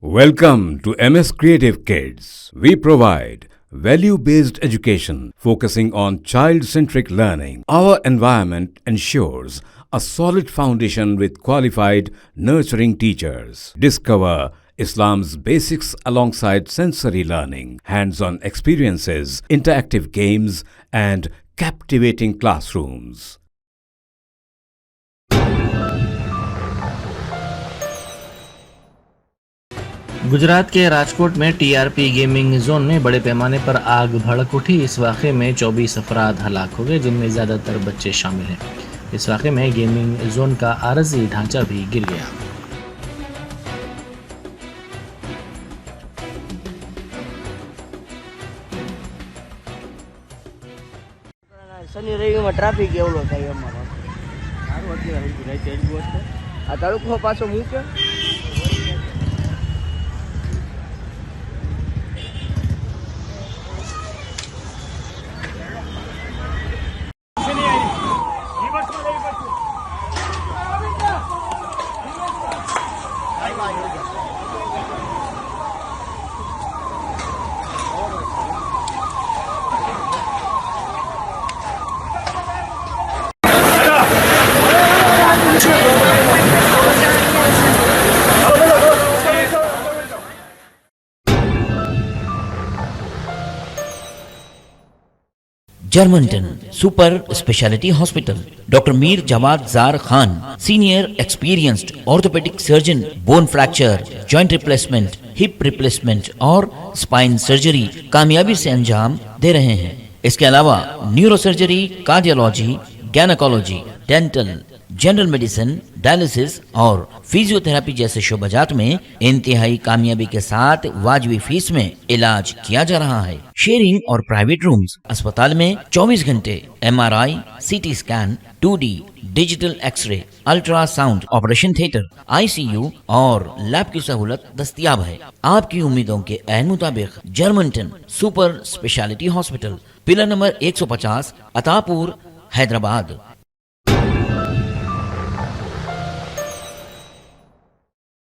Welcome to MS Creative Kids. We provide value-based education focusing on child-centric learning. Our environment ensures a solid foundation with qualified, nurturing teachers. Discover Islam's basics alongside sensory learning, hands-on experiences, interactive games, and captivating classrooms. Gujarat के राजकोट में TRP gaming zone में बड़े पैमाने पर आग भड़क उठी। इस वाक़े में 24 अफराद हलाक हो गए, जिनमें ज़्यादातर बच्चे शामिल हैं। इस वाक़े में गेमिंग जोन का आरज़ी ढांचा भी गिर गया। शनि रविवार ट्राफिक एवढो થાય અમારો સારું અત્યારે હજી ચેન્જ બોસ આ તાલુકો પાછો મૂકે Germanton super speciality hospital. Doctor Mir Jawad Zar Khan, senior experienced orthopaedic surgeon, bone fracture, joint replacement, hip replacement और स्पाइन सर्जरी कामयाबी से अंजाम दे रहे हैं। इसके अलावा neuro surgery, cardiology, gynaecology, dental, general medicine, dialysis और फिजियोथेरेपी जैसे शोबाजात में इंतहाई कामयाबी के साथ वाजबी फीस में इलाज किया जा रहा है। शेयरिंग और प्राइवेट रूम्स। अस्पताल में 24 घंटे MRI, CT scan, 2D digital X-ray, ultrasound, operation theatre, ICU और लैब की सहूलत दस्तयाब है। आपकी उम्मीदों के ऐन मुताबिक Germanton super speciality hospital, pillar number 150, Attapur, Hyderabad.